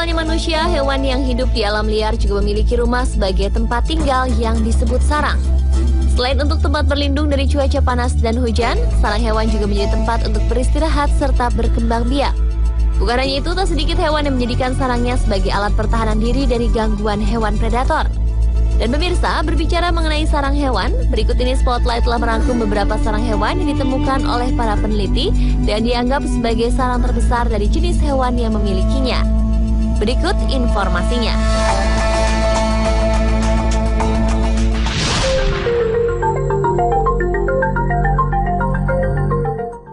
halnya manusia, hewan yang hidup di alam liar juga memiliki rumah sebagai tempat tinggal yang disebut sarang. Selain untuk tempat berlindung dari cuaca panas dan hujan, sarang hewan juga menjadi tempat untuk beristirahat serta berkembang biak. Bukan hanya itu, tak sedikit hewan yang menjadikan sarangnya sebagai alat pertahanan diri dari gangguan hewan predator. Dan pemirsa, berbicara mengenai sarang hewan, berikut ini Spotlight telah merangkum beberapa sarang hewan yang ditemukan oleh para peneliti dan dianggap sebagai sarang terbesar dari jenis hewan yang memilikinya. Berikut informasinya.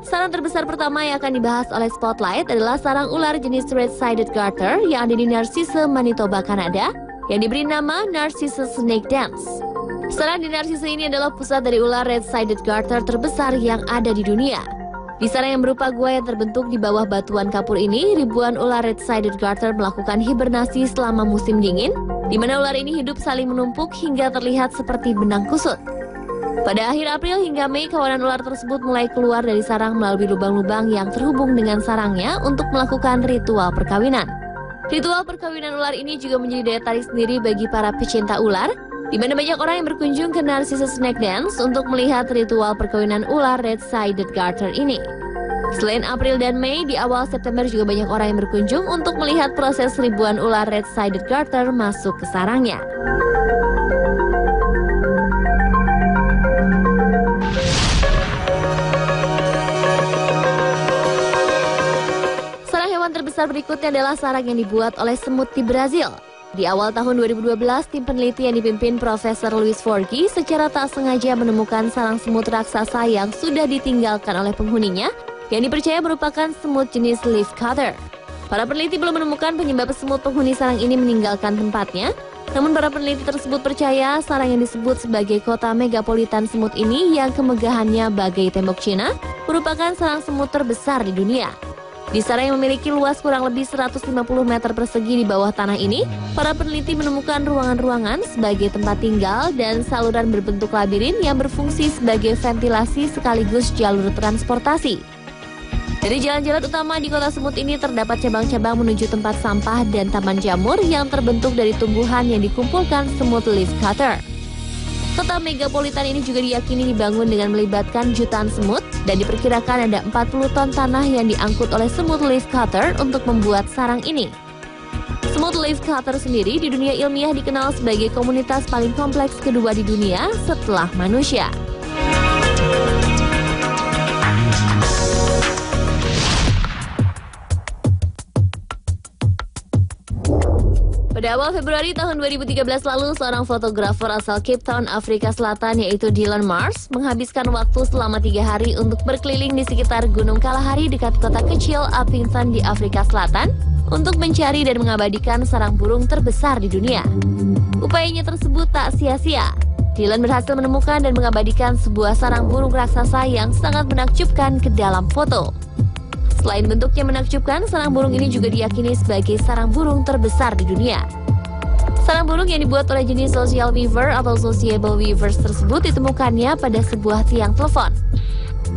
Sarang terbesar pertama yang akan dibahas oleh Spotlight adalah sarang ular jenis red-sided garter yang ada di Narcisse, Manitoba, Kanada, yang diberi nama Narcisse snake dance. Sarang di Narcisse ini adalah pusat dari ular red-sided garter terbesar yang ada di dunia. Di sarang yang berupa gua yang terbentuk di bawah batuan kapur ini, ribuan ular red-sided garter melakukan hibernasi selama musim dingin, di mana ular ini hidup saling menumpuk hingga terlihat seperti benang kusut. Pada akhir April hingga Mei, kawanan ular tersebut mulai keluar dari sarang melalui lubang-lubang yang terhubung dengan sarangnya untuk melakukan ritual perkawinan. Ritual perkawinan ular ini juga menjadi daya tarik sendiri bagi para pecinta ular, di mana banyak orang yang berkunjung ke Narcisse Snake Dance untuk melihat ritual perkawinan ular red-sided garter ini. Selain April dan Mei, di awal September juga banyak orang yang berkunjung untuk melihat proses ribuan ular red-sided garter masuk ke sarangnya. Sarang hewan terbesar berikutnya adalah sarang yang dibuat oleh semut di Brazil. Di awal tahun 2012, tim peneliti yang dipimpin Profesor Luis Forgi secara tak sengaja menemukan sarang semut raksasa yang sudah ditinggalkan oleh penghuninya, yang dipercaya merupakan semut jenis leaf cutter. Para peneliti belum menemukan penyebab semut penghuni sarang ini meninggalkan tempatnya, namun para peneliti tersebut percaya sarang yang disebut sebagai kota megapolitan semut ini yang kemegahannya bagai tembok Cina, merupakan sarang semut terbesar di dunia. Di sarang yang memiliki luas kurang lebih 150 meter persegi di bawah tanah ini, para peneliti menemukan ruangan-ruangan sebagai tempat tinggal dan saluran berbentuk labirin yang berfungsi sebagai ventilasi sekaligus jalur transportasi. Dari jalan-jalan utama di kota semut ini terdapat cabang-cabang menuju tempat sampah dan taman jamur yang terbentuk dari tumbuhan yang dikumpulkan semut leaf cutter. Kota megapolitan ini juga diyakini dibangun dengan melibatkan jutaan semut dan diperkirakan ada 40 ton tanah yang diangkut oleh semut leaf cutter untuk membuat sarang ini. Semut leaf cutter sendiri di dunia ilmiah dikenal sebagai komunitas paling kompleks kedua di dunia setelah manusia. Pada awal Februari tahun 2013 lalu, seorang fotografer asal Cape Town, Afrika Selatan yaitu Dylan Mars menghabiskan waktu selama 3 hari untuk berkeliling di sekitar Gunung Kalahari dekat kota kecil Upington di Afrika Selatan untuk mencari dan mengabadikan sarang burung terbesar di dunia. Upayanya tersebut tak sia-sia. Dylan berhasil menemukan dan mengabadikan sebuah sarang burung raksasa yang sangat menakjubkan ke dalam foto. Selain bentuknya menakjubkan, sarang burung ini juga diyakini sebagai sarang burung terbesar di dunia. Sarang burung yang dibuat oleh jenis social weaver atau sociable weavers tersebut ditemukannya pada sebuah tiang telepon.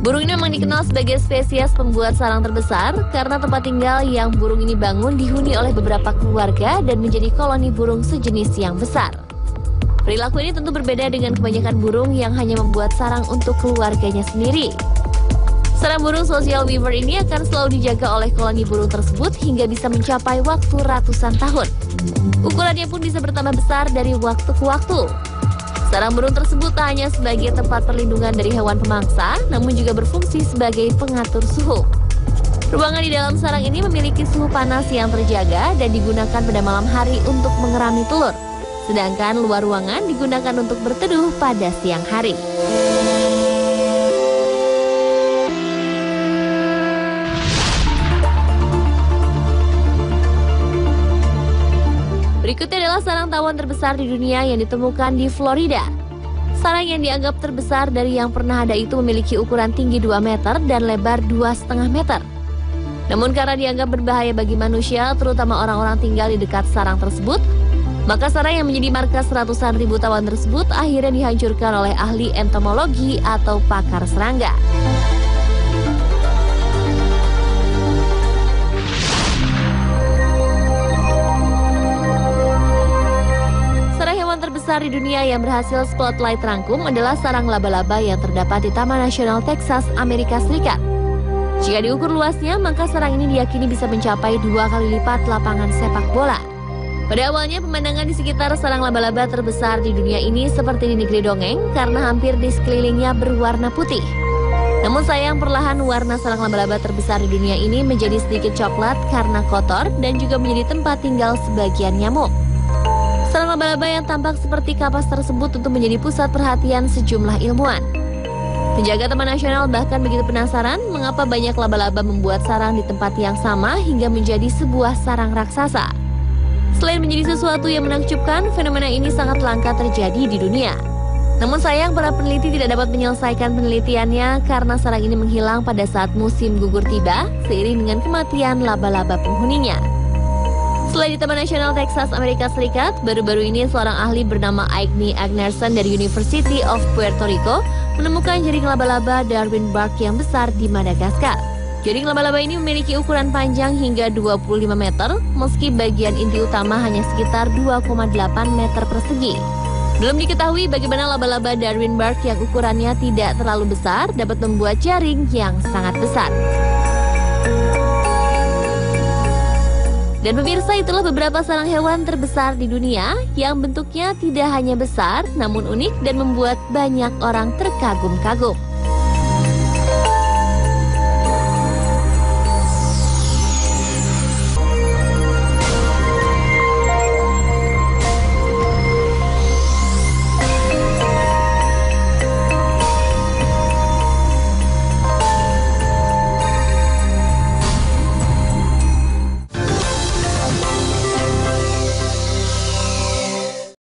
Burung ini memang dikenal sebagai spesies pembuat sarang terbesar karena tempat tinggal yang burung ini bangun dihuni oleh beberapa keluarga dan menjadi koloni burung sejenis yang besar. Perilaku ini tentu berbeda dengan kebanyakan burung yang hanya membuat sarang untuk keluarganya sendiri. Sarang burung social weaver ini akan selalu dijaga oleh koloni burung tersebut hingga bisa mencapai waktu ratusan tahun. Ukurannya pun bisa bertambah besar dari waktu ke waktu. Sarang burung tersebut tak hanya sebagai tempat perlindungan dari hewan pemangsa, namun juga berfungsi sebagai pengatur suhu. Ruangan di dalam sarang ini memiliki suhu panas yang terjaga dan digunakan pada malam hari untuk mengerami telur. Sedangkan luar ruangan digunakan untuk berteduh pada siang hari. Berikutnya adalah sarang tawon terbesar di dunia yang ditemukan di Florida. Sarang yang dianggap terbesar dari yang pernah ada itu memiliki ukuran tinggi 2 meter dan lebar 2,5 meter. Namun karena dianggap berbahaya bagi manusia, terutama orang-orang tinggal di dekat sarang tersebut, maka sarang yang menjadi markas ratusan ribu tawon tersebut akhirnya dihancurkan oleh ahli entomologi atau pakar serangga. terbesar di dunia yang berhasil Spotlight rangkum adalah sarang laba-laba yang terdapat di Taman Nasional Texas, Amerika Serikat. Jika diukur luasnya, maka sarang ini diyakini bisa mencapai 2 kali lipat lapangan sepak bola. Pada awalnya, pemandangan di sekitar sarang laba-laba terbesar di dunia ini seperti di negeri dongeng karena hampir di sekelilingnya berwarna putih. Namun sayang, perlahan warna sarang laba-laba terbesar di dunia ini menjadi sedikit coklat karena kotor dan juga menjadi tempat tinggal sebagian nyamuk. Sarang laba-laba yang tampak seperti kapas tersebut tentu menjadi pusat perhatian sejumlah ilmuwan. Penjaga Taman Nasional bahkan begitu penasaran mengapa banyak laba-laba membuat sarang di tempat yang sama hingga menjadi sebuah sarang raksasa. Selain menjadi sesuatu yang menakjubkan, fenomena ini sangat langka terjadi di dunia. Namun sayang, para peneliti tidak dapat menyelesaikan penelitiannya karena sarang ini menghilang pada saat musim gugur tiba, seiring dengan kematian laba-laba penghuninya. Selain di Taman Nasional Texas, Amerika Serikat, baru-baru ini seorang ahli bernama Aigni Agnerson dari University of Puerto Rico menemukan jaring laba-laba Darwin bark yang besar di Madagaskar. Jaring laba-laba ini memiliki ukuran panjang hingga 25 meter, meski bagian inti utama hanya sekitar 2,8 meter persegi. Belum diketahui bagaimana laba-laba Darwin bark yang ukurannya tidak terlalu besar dapat membuat jaring yang sangat besar. Dan pemirsa, itulah beberapa sarang hewan terbesar di dunia yang bentuknya tidak hanya besar namun unik dan membuat banyak orang terkagum-kagum.